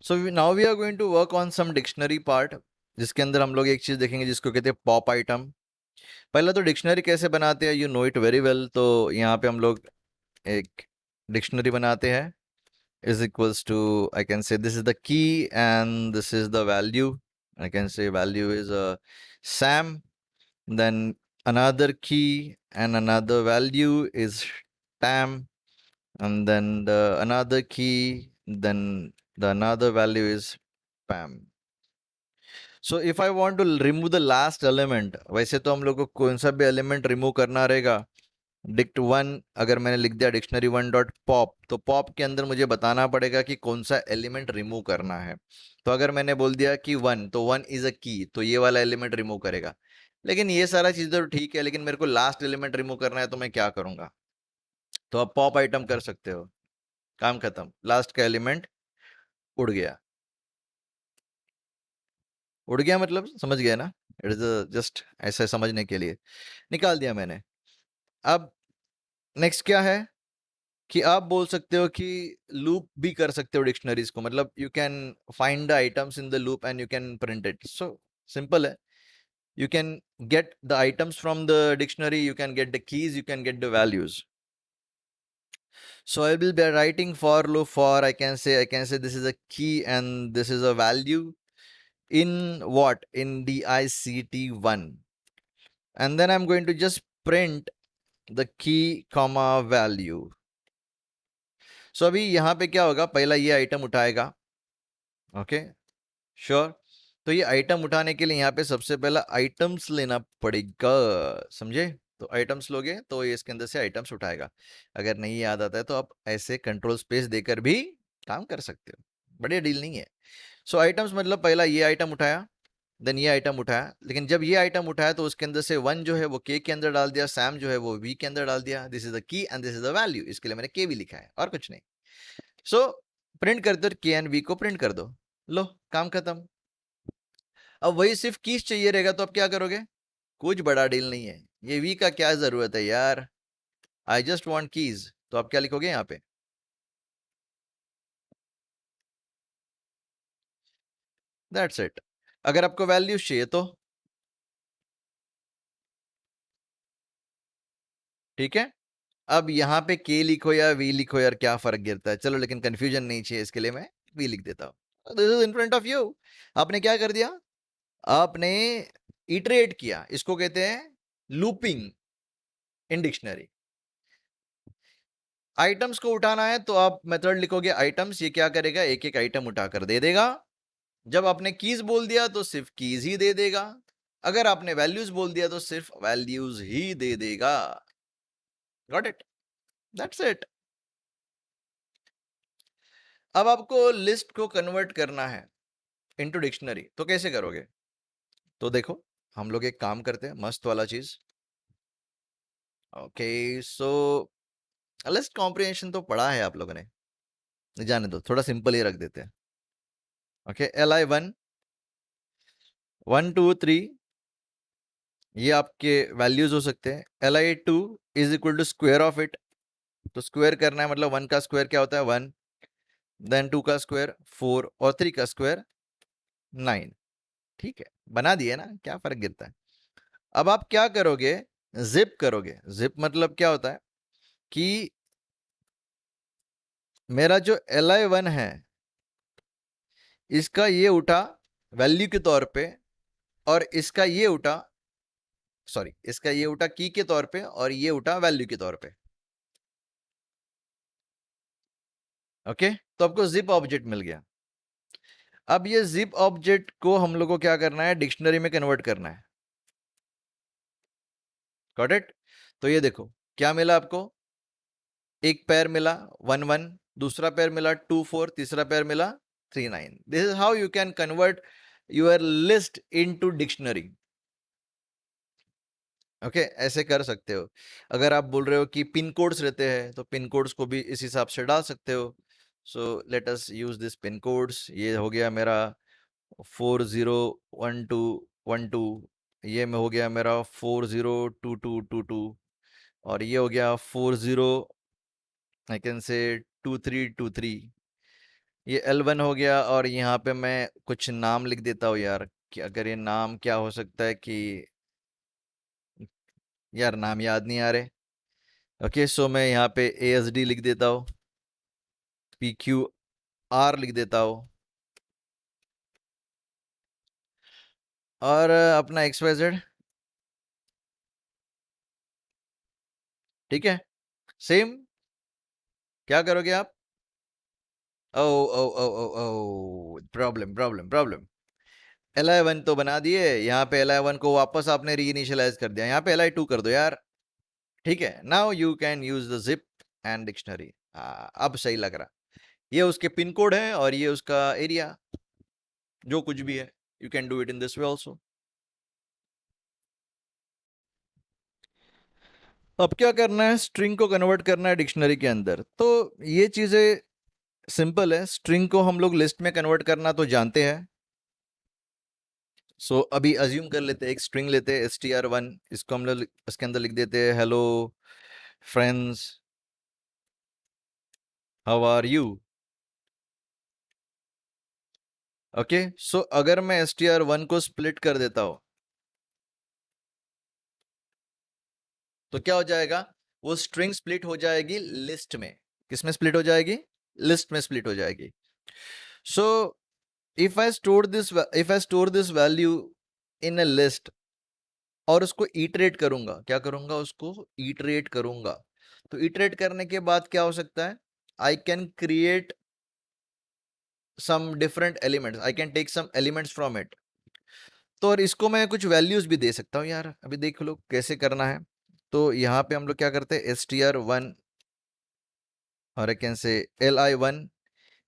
So now we are going to work on some dictionary part, जिसके अंदर हम लोग एक चीज देखेंगे जिसको कहते हैं पॉप आइटम। पहले तो डिक्शनरी कैसे बनाते हैं, you know it very well. तो यहाँ पे हम लोग एक डिक्शनरी बनाते हैं, is equals to, I can say this is the key and this is the value. I can say value is Sam, then another key and another value is Tam, and then another key, then the another value is Pam. So if I want to remove the last element, वैसे तो हम लोग को कौन सा भी element remove करना रहेगा, डिक्ट वन अगर मैंने लिख दिया डिक्शनरी वन डॉट पॉप, तो पॉप के अंदर मुझे बताना पड़ेगा कि कौन सा एलिमेंट रिमूव करना है। तो अगर मैंने बोल दिया कि वन, तो वन इज अ की, तो ये वाला एलिमेंट रिमूव करेगा। लेकिन ये सारा चीज़ तो ठीक है, लेकिन मेरे को लास्ट एलिमेंट रिमूव करना है, तो मैं क्या करूंगा? तो आप पॉप आइटम कर सकते हो, काम खत्म, लास्ट का एलिमेंट उड़ गया। उड़ गया मतलब समझ गया ना? इट इज जस्ट ऐसे समझने के लिए निकाल दिया मैंने। अब नेक्स्ट क्या है कि आप बोल सकते हो कि लूप भी कर सकते हो डिक्शनरीज को, मतलब you can find the items in the loop and you can print it. So simple है, you can get the items from the dictionary, you can get the keys, you can get the values. So I will be writing for loop for, I can say this is a key and this is a value in what, in dict1, and then I'm going to just print the key comma value. So अभी यहाँ पे क्या होगा, पहला ये item उठाएगा, okay sure. तो ये आइटम उठाने के लिए यहाँ पे सबसे पहला आइटम्स लेना पड़ेगा, समझे? तो आइटम्स लोगे तो ये इसके अंदर से आइटम्स उठाएगा। अगर नहीं याद आता है तो आप ऐसे कंट्रोल स्पेस देकर भी काम कर सकते हो, बढ़िया डील नहीं है। सो आइटम्स मतलब पहला ये आइटम उठाया, देन ये आइटम उठाया, लेकिन जब ये आइटम उठाया तो उसके अंदर से वन जो है वो के अंदर डाल दिया, सैम जो है वो वी के अंदर डाल दिया। This is the key and this is the value, इसके लिए मैंने के भी लिखा है और कुछ नहीं। सो प्रिंट कर दो, के एंड वी को प्रिंट कर दो, लो काम खत्म। अब वही सिर्फ कीज चाहिए रहेगा, तो अब क्या करोगे? कुछ बड़ा डील नहीं है, ये वी का क्या जरूरत है यार, आई जस्ट वॉन्ट कीज। तो आप क्या लिखोगे यहाँ पे? That's it. अगर आपको वैल्यूज चाहिए तो ठीक है। अब यहाँ पे के लिखो या वी लिखो यार, क्या फर्क गिरता है, चलो, लेकिन कंफ्यूजन नहीं चाहिए इसके लिए मैं वी लिख देता हूँ। This is in front of you. आपने क्या कर दिया? आपने इटरेट किया, इसको कहते हैं लूपिंग इन डिक्शनरी। आइटम्स को उठाना है तो आप मेथड लिखोगे आइटम्स, ये क्या करेगा, एक एक आइटम उठाकर दे देगा। जब आपने कीज बोल दिया तो सिर्फ कीज ही दे देगा, अगर आपने वैल्यूज बोल दिया तो सिर्फ वैल्यूज ही दे देगा। Got it? That's it. अब आपको लिस्ट को कन्वर्ट करना है इनटू डिक्शनरी, तो कैसे करोगे? तो देखो, हम लोग एक काम करते हैं मस्त वाला चीज। ओके सो लिस्ट कॉम्प्रिहेंशन तो पढ़ा है आप लोगों ने, जाने दो, थोड़ा सिंपल ही रख देते हैं। ओके li1 1 2 3 ये आपके वैल्यूज हो सकते हैं। li2 is equal to square of it, तो स्क्वायर करना है मतलब वन का स्क्वायर क्या होता है, वन, देन टू का स्क्वायर फोर, और थ्री का स्क्वायर नाइन। ठीक है, बना दिए ना, क्या फर्क गिरता है। अब आप क्या करोगे, जिप करोगे। जिप मतलब क्या होता है कि मेरा जो li1 है इसका ये उठा वैल्यू के तौर पे, और इसका ये उठा, सॉरी, इसका ये उठा की के तौर पे और ये उठा वैल्यू के तौर पे। ओके, तो आपको जिप ऑब्जेक्ट मिल गया। अब ये जिप ऑब्जेक्ट को हम लोग को क्या करना है, डिक्शनरी में कन्वर्ट करना है। Got it? तो ये देखो क्या मिला आपको, एक पैर मिला 1 1, दूसरा पैर मिला 2 4, तीसरा पैर मिला 3 9। This is how you can convert your list into dictionary. Okay, ऐसे कर सकते हो। अगर आप बोल रहे हो कि पिन कोड्स रहते हैं तो पिन कोड्स को भी इस हिसाब से डाल सकते हो। So let us use this pin codes. ये हो गया मेरा 401212, ये में हो गया मेरा 402222, और ये हो गया 40, आई कैन से 2323, ये L1 हो गया और यहाँ पे मैं कुछ नाम लिख देता हूँ यार, कि अगर ये नाम क्या हो सकता है कि यार नाम याद नहीं आ रहे। ओके, सो मैं यहाँ पे ASD लिख देता हूँ, PQR लिख देता हूँ, और अपना XYZ। ठीक है, सेम क्या करोगे आप? ओ ओ ओ ओ ओ, प्रॉब्लम प्रॉब्लम प्रॉब्लम। Li1 तो बना दिए, यहाँ पे Li1 को वापस आपने री इनिशियलाइज कर दिया, यहाँ पे Li2 कर दो यार। ठीक है, now you can use the zip and dictionary. अब सही लग रहा। ये उसके पिन कोड है और ये उसका एरिया, जो कुछ भी है, you can do it in this way also. अब क्या करना है, स्ट्रिंग को कन्वर्ट करना है डिक्शनरी के अंदर। तो ये चीजें सिंपल है, स्ट्रिंग को हम लोग लिस्ट में कन्वर्ट करना तो जानते हैं। सो अभी अज्यूम कर लेते हैं, एक स्ट्रिंग लेते हैं str1, इसको हम लोग इसके अंदर लिख देते हैं hello friends how are you. Okay, so अगर मैं str1 को स्प्लिट कर देता हूं तो क्या हो जाएगा, वो स्ट्रिंग स्प्लिट हो जाएगी लिस्ट में। किस में स्प्लिट हो जाएगी? लिस्ट में स्प्लिट हो जाएगी। So if I store this value in a list और उसको ईटरेट करूंगा, क्या करूंगा, उसको ईटरेट करूंगा, तो ईटरेट करने के बाद क्या हो सकता है, I can create some different elements, I can take some elements from it. तो और इसको मैं कुछ वैल्यूज भी दे सकता हूँ यार, अभी देख लो कैसे करना है। तो यहाँ पे हम लोग क्या करते हैं, str1 और I can say li1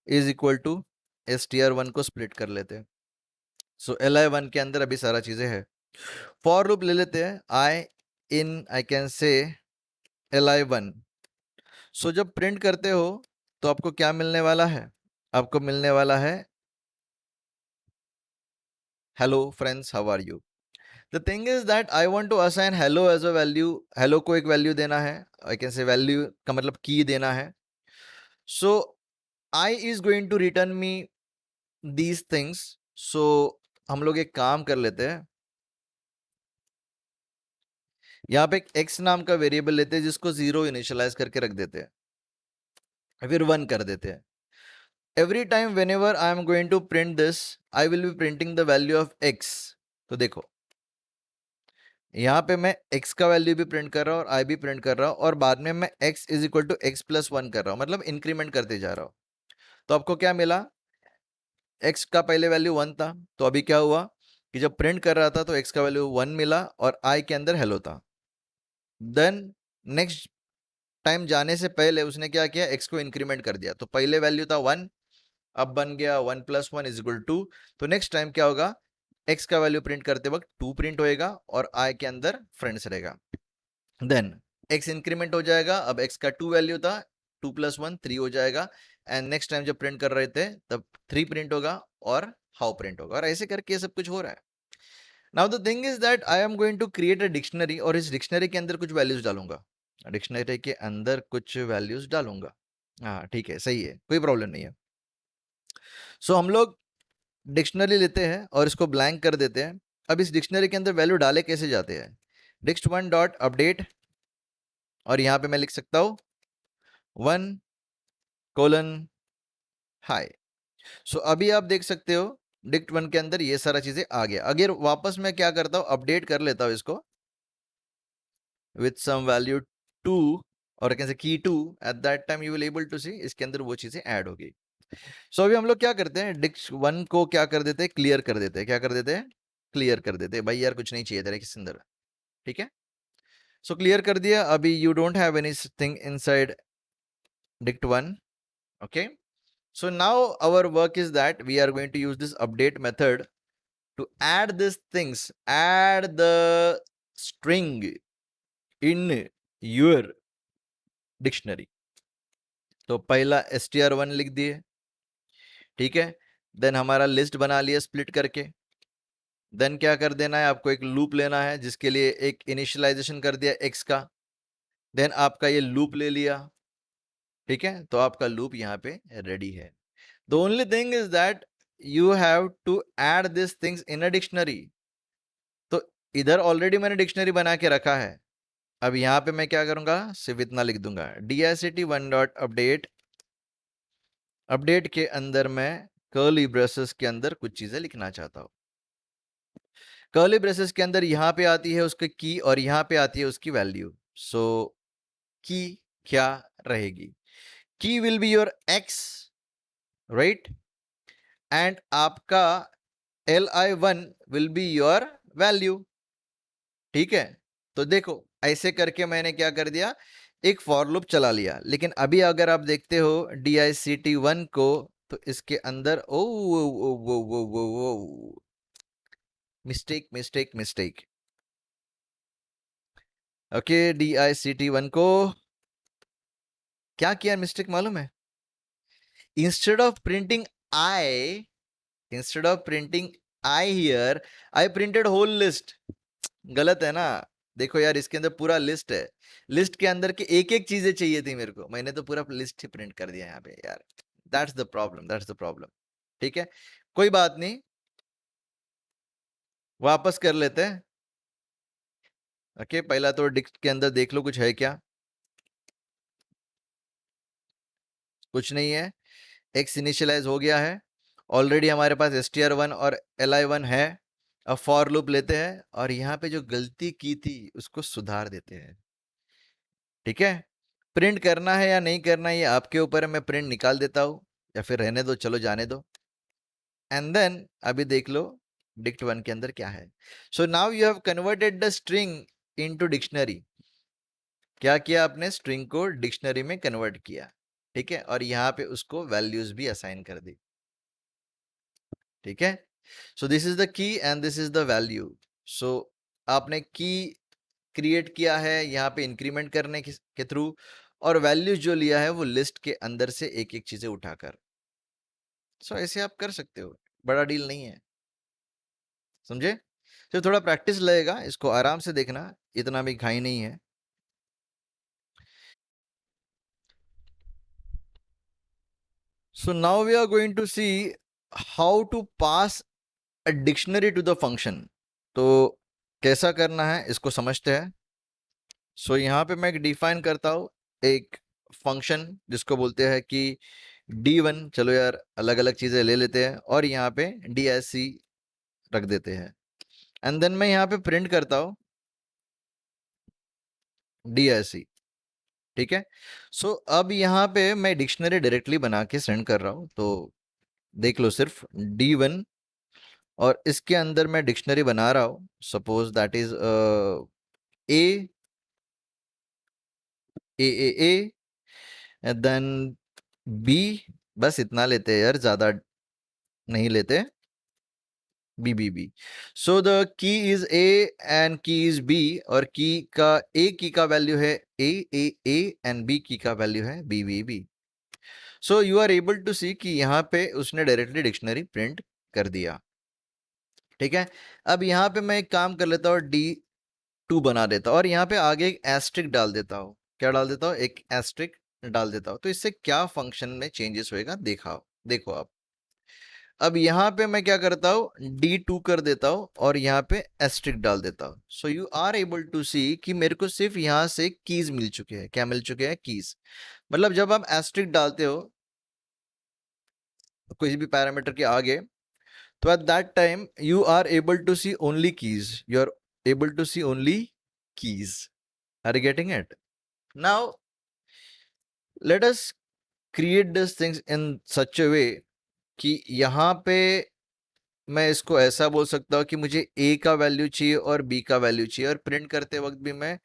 is equal to str1 को स्प्लिट कर लेते हैं। सो li1 के अंदर अभी सारा चीजें है, फॉर लूप ले लेते हैं, आई इन आई कैन से li1। सो जब प्रिंट करते हो तो आपको क्या मिलने वाला है, आपको मिलने वाला है hello friends how are you. The thing is that I want to assign hello as a value, hello को एक वैल्यू देना है, आई कैन से वैल्यू का मतलब की देना है। So I is going to return me these things. So हम लोग एक काम कर लेते हैं, यहाँ पे एक x नाम का वेरिएबल लेते हैं जिसको 0 इनिशियलाइज करके रख देते हैं, फिर 1 कर देते हैं। Every time whenever I am going to print this, I will be printing the value of x। तो देखो यहाँ पे मैं x का वैल्यू भी प्रिंट कर रहा हूँ और I भी प्रिंट कर रहा हूँ, और बाद में मैं x is equal to x plus 1 कर रहा हूँ, मतलब इंक्रीमेंट करते जा रहा हूँ। तो आपको क्या मिला, x का पहले वैल्यू 1 था, तो अभी क्या हुआ कि जब प्रिंट कर रहा था तो x का वैल्यू 1 मिला और I के अंदर हेलो था। देन नेक्स्ट टाइम जाने से पहले उसने क्या किया, x को इंक्रीमेंट कर दिया, तो पहले वैल्यू था 1, अब बन गया 1 प्लस 1 इज इक्वल टू। तो नेक्स्ट टाइम क्या होगा, x का वैल्यू प्रिंट करते वक्त 2 प्रिंट होएगा और I के अंदर फ्रेंड्स रहेगा। देन x इंक्रीमेंट हो जाएगा, अब x का 2 वैल्यू था, 2 प्लस 1 3 हो जाएगा, एंड नेक्स्ट टाइम जब प्रिंट कर रहे थे तब 3 प्रिंट होगा और हाउ प्रिंट होगा, और ऐसे करके ये सब कुछ हो रहा है। Now the thing is that I am going to create a dictionary, और इस डिक्शनरी के अंदर कुछ वैल्यूज डालूंगा, डिक्शनरी के अंदर कुछ वैल्यूज डालूंगा। हाँ ठीक है, सही है, कोई प्रॉब्लम नहीं है। सो हम लोग डिक्शनरी लेते हैं और इसको ब्लैंक कर देते हैं। अब इस डिक्शनरी के अंदर वैल्यू डाले कैसे जाते हैं, dict1 डॉट अपडेट, और यहाँ पे मैं लिख सकता हूँ 1 कोलन हाई। सो अभी आप देख सकते हो dict1 के अंदर ये सारा चीजें आ गया। अगर वापस मैं क्या करता हूँ, अपडेट कर लेता हूँ इसको with some value 2 और कैसे की 2, at that time you will able to see इसके अंदर वो चीजें ऐड होगी। सो अभी हम लोग क्या करते हैं, dict1 को क्या कर देते हैं, क्लियर कर देते हैं। क्या कर देते हैं, क्लियर कर देते हैं, भाई यार कुछ नहीं चाहिए तेरे किस अंदर। ठीक है, सो क्लियर कर दिया। अभी you don't have anything inside dict1। Okay, so now our work is that we are going to use this update method to add these things, add the string in your dictionary। तो पहला str1 लिख दिए, ठीक है, then हमारा list बना लिया split करके। देन क्या कर देना है, आपको एक लूप लेना है जिसके लिए एक इनिशियलाइजेशन कर दिया x का, देन आपका ये लूप ले लिया। ठीक है, तो आपका लूप यहाँ पे रेडी है। The only thing is that you have to add this things in a dictionary. तो इधर ऑलरेडी मैंने डिक्शनरी बना के रखा है। अब यहां पे मैं क्या करूंगा, सिर्फ इतना लिख दूंगा, dict1.update। अपडेट के अंदर मैं कर्ली ब्रेसेस के अंदर कुछ चीजें लिखना चाहता हूं। कर्ली ब्रेसेस के अंदर यहां पे आती है उसकी की और यहां पे आती है उसकी वैल्यू। सो की क्या रहेगी? की will be your x, right, and आपका li1 will be your value. ठीक है, तो देखो ऐसे करके मैंने क्या कर दिया, एक फॉर लूप चला लिया। लेकिन अभी अगर आप देखते हो dict1 को, तो इसके अंदर oh mistake mistake mistake. Okay, dict1 को क्या किया मिस्टेक मालूम है? Instead of printing I, instead of printing I here, I printed whole list. गलत है ना? देखो यार, इसके अंदर पूरा लिस्ट है, लिस्ट के अंदर की एक एक चीजें चाहिए थी मेरे को, मैंने तो पूरा लिस्ट ही प्रिंट कर दिया यहाँ पे यार। That's the problem, that's the problem. ठीक है, कोई बात नहीं, वापस कर लेते हैं। ओके, पहला तो डिक्ट के अंदर देख लो कुछ है क्या। कुछ नहीं है, एक्स इनिशियलाइज हो गया है ऑलरेडी, हमारे पास str1 और li1 है। अब फॉर लूप लेते हैं और यहाँ पे जो गलती की थी उसको सुधार देते हैं। ठीक है, प्रिंट करना है या नहीं करना ये आपके ऊपर है, मैं प्रिंट निकाल देता हूं या फिर रहने दो, चलो जाने दो। एंड देन अभी देख लो dict1 के अंदर क्या है। So now you have converted the string into dictionary. क्या किया आपने, स्ट्रिंग को डिक्शनरी में कन्वर्ट किया। ठीक है, और यहाँ पे उसको वैल्यूज भी असाइन कर दी। ठीक है, so this is the key and this is the value. So आपने की क्रिएट किया है यहाँ पे इंक्रीमेंट करने के थ्रू, और वैल्यूज जो लिया है वो लिस्ट के अंदर से एक एक चीजें उठाकर। सो ऐसे आप कर सकते हो, बड़ा डील नहीं है, समझे? तो थोड़ा प्रैक्टिस लगेगा, इसको आराम से देखना, इतना भी घाई नहीं है। So now we are going to see how to pass a dictionary to the function. तो कैसा करना है इसको समझते हैं। सो यहाँ पे मैं डिफाइन करता हूँ एक फंक्शन जिसको बोलते हैं कि d1, चलो यार अलग अलग चीजें ले लेते हैं, और यहाँ पे dsc रख देते हैं। एंड देन मैं यहाँ पे प्रिंट करता हूँ dsc। ठीक है, सो अब यहाँ पे मैं डिक्शनरी डायरेक्टली बना के सेंड कर रहा हूँ। तो देख लो सिर्फ d1, और इसके अंदर मैं डिक्शनरी बना रहा हूँ, suppose that is A A A A, then B, बस इतना लेते हैं यार, ज्यादा नहीं लेते, B B B. So the key is A and key is B, और की का ए की का वैल्यू है ए ए ए एंड बी की का वैल्यू है B B B. So you are able to see कि यहाँ पे उसने डायरेक्टली डिक्शनरी प्रिंट कर दिया। ठीक है, अब यहाँ पे मैं एक काम कर लेता हूँ, D2 बना देता हूँ और यहाँ पे आगे एक एस्ट्रिक डाल देता हूँ। क्या डाल देता हूँ? एक एस्ट्रिक डाल देता हूँ। तो इससे क्या फंक्शन में चेंजेस होएगा देखा, देखो आप। अब यहाँ पे मैं क्या करता हूँ, D2 कर देता हूँ और यहाँ पे एस्ट्रिक डाल देता हूँ। So you are able to see कि मेरे को सिर्फ यहाँ से कीज मिल चुके हैं। क्या मिल चुके हैं? कीज। मतलब जब आप एस्ट्रिक डालते हो कोई भी पैरामीटर के आगे, तो at that time you are able to see only keys, you are able to see only keys. Are you getting it? Now let us create these things in such a way कि यहाँ पे मैं इसको ऐसा बोल सकता हूँ कि मुझे a का वैल्यू चाहिए और b का वैल्यू चाहिए, और प्रिंट करते वक्त भी मैं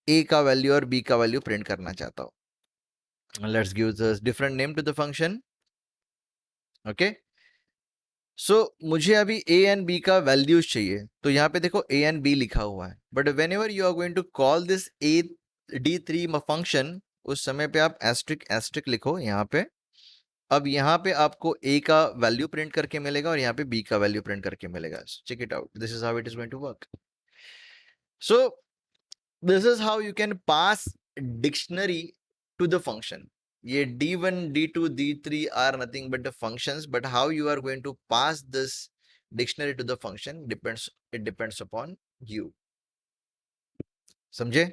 a का वैल्यू और b का वैल्यू प्रिंट करना चाहता हूँ। Let's give this different name to the function. Okay, सो मुझे अभी ए एंड बी का वैल्यूज चाहिए, तो यहाँ पे देखो ए एंड बी लिखा हुआ है, but whenever you are going to call this a D3 function, उस समय पे आप एस्ट्रिक एस्ट्रिक लिखो यहाँ पे। अब यहाँ पे आपको ए का वैल्यू प्रिंट करके मिलेगा और यहाँ पे बी का वैल्यू प्रिंट करके मिलेगा। Check it out, this is how it is going to work. So this is how you can pass dictionary to the function. ये D1, D2, D3 are nothing but the functions, but how you are going to pass this dictionary to the function it depends upon you. समझे?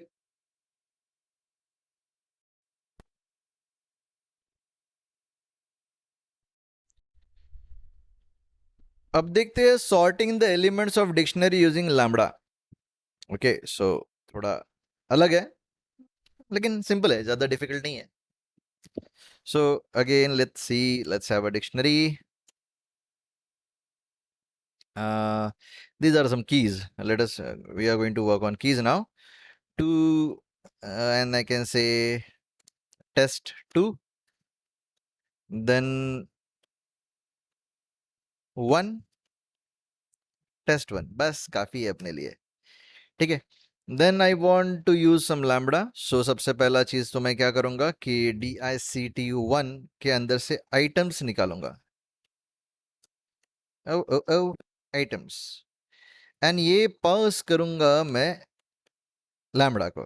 अब देखते हैं sorting the elements of dictionary using lambda. Okay, so थोड़ा अलग है लेकिन simple है, ज्यादा डिफिकल्ट नहीं है. So again let's have a dictionary. These are some keys. We are going to work on keys now. And I can say test 2, then 1, test 1. बस काफी है अपने लिए. ठीक है. Then I want to use some lambda. So सबसे पहला चीज तो मैं क्या करूंगा कि DICTU1 के अंदर से आइटम्स निकालूंगा. आइटम्स. एंड ये पास करूंगा मैं लैम्बडा को.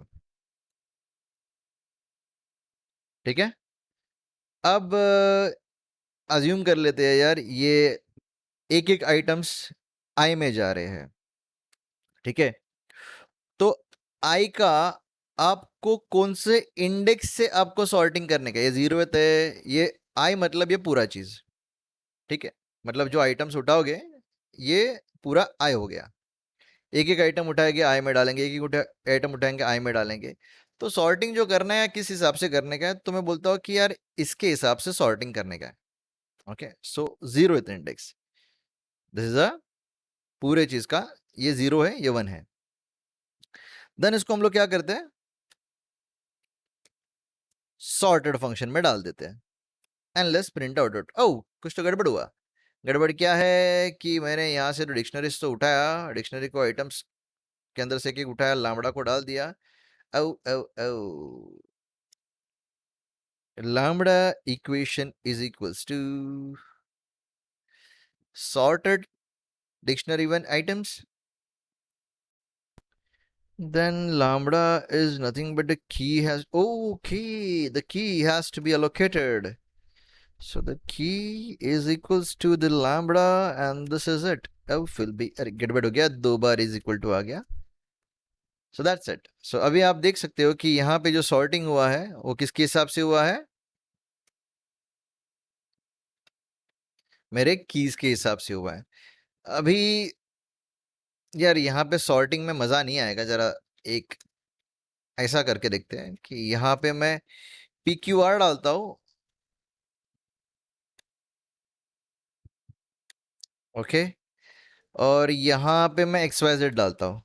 ठीक है. अब अज्यूम कर लेते हैं यार, ये एक एक आइटम्स आई में जा रहे हैं. ठीक है. तो आई का आपको कौन से इंडेक्स से आपको सॉर्टिंग करने का, ये 0th है, ये आई मतलब ये पूरा चीज. ठीक है. मतलब जो आइटम्स उठाओगे ये पूरा आई हो गया. एक एक आइटम उठाएंगे आई में डालेंगे, एक एक आइटम उठाएंगे आई में डालेंगे. तो सॉर्टिंग जो करना है किस हिसाब से करने का है, तो मैं बोलता हूँ कि यार इसके हिसाब से सॉर्टिंग करने का है. Okay. So 0th index, this is a पूरे चीज का, ये 0 है, ये 1 है. देन इसको हम लोग क्या करते हैं, सॉर्टेड फंक्शन में डाल देते हैं. And let's print out. Oh, कुछ तो गड़बड़ हुआ. गड़बड़ क्या है कि मैंने यहाँ से डिक्शनरीज तो उठाया, डिक्शनरी को आइटम्स के अंदर से एक उठाया, लैम्बडा को डाल दिया. ओ ओ ओ, lambda equation is equals to sorted dictionary 1 items. Then lambda is nothing but the key has, okay, the key has to be allocated. So the key is equals to the lambda and this is it. अब fill भी अरे गड़बड़ हो गया, 2 bar is equal to आ गया. So that's it. सो अभी आप देख सकते हो कि यहाँ पे जो सॉर्टिंग हुआ है वो किसके हिसाब से हुआ है, मेरे कीज के हिसाब से हुआ है. अभी यार यहाँ पे सॉर्टिंग में मजा नहीं आएगा, जरा एक ऐसा करके देखते हैं कि यहाँ पे मैं PQR डालता हूँ. ओके. और यहाँ पे मैं XYZ डालता हूँ.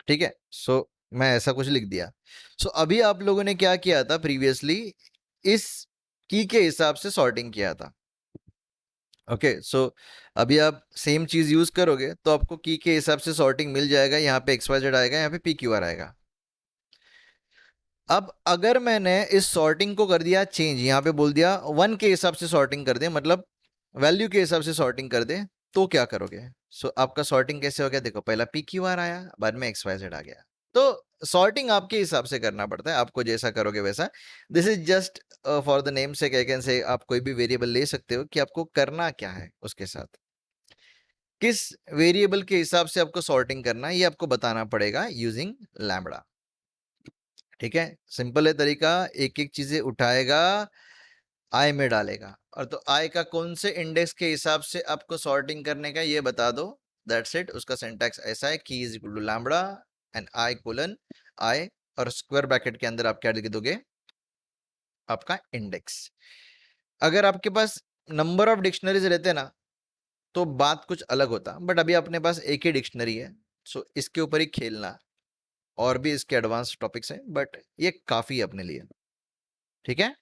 ठीक है. सो मैं ऐसा कुछ लिख दिया. सो अभी आप लोगों ने क्या किया था प्रीवियसली, इस की के हिसाब से सॉर्टिंग किया था. ओके. सो अभी आप सेम चीज यूज करोगे तो आपको की के हिसाब से सॉर्टिंग मिल जाएगा. यहाँ पे XYZ आएगा, यहाँ पे PQR आएगा. अब अगर मैंने इस सॉर्टिंग को कर दिया चेंज, यहाँ पे बोल दिया 1 के हिसाब से सॉर्टिंग कर दे, मतलब वैल्यू के हिसाब से सॉर्टिंग कर दे, तो क्या करोगे. सो आपका सॉर्टिंग कैसे हो गया, देखो पहला PQR आया, बाद में XYZ आ गया. तो सॉर्टिंग आपके हिसाब से करना पड़ता है, आपको जैसा करोगे वैसा. This is just for the name से कैन से, आप कोई भी वेरिएबल ले सकते हो कि आपको करना क्या है उसके साथ, किस वेरिएबल के हिसाब से आपको सॉर्टिंग करना है, ये आपको बताना पड़ेगा यूजिंग लैम्बडा. ठीक है. सिंपल है तरीका, एक एक चीजें उठाएगा आई में डालेगा. और तो आई का कौन से इंडेक्स के हिसाब से आपको सॉर्टिंग करने का ये बता दो, दैट्स इट. उसका सिंटैक्स ऐसा है, key is equal to lambda and I colon I, और स्क्वायर ब्रैकेट के अंदर आप क्या लिख दोगे, आपका इंडेक्स. अगर आपके पास नंबर ऑफ डिक्शनरीज रहते ना तो बात कुछ अलग होता, बट अभी अपने पास एक ही डिक्शनरी है. सो इसके ऊपर ही खेलना, और भी इसके एडवांस टॉपिक्स हैं बट ये काफी है अपने लिए. ठीक है.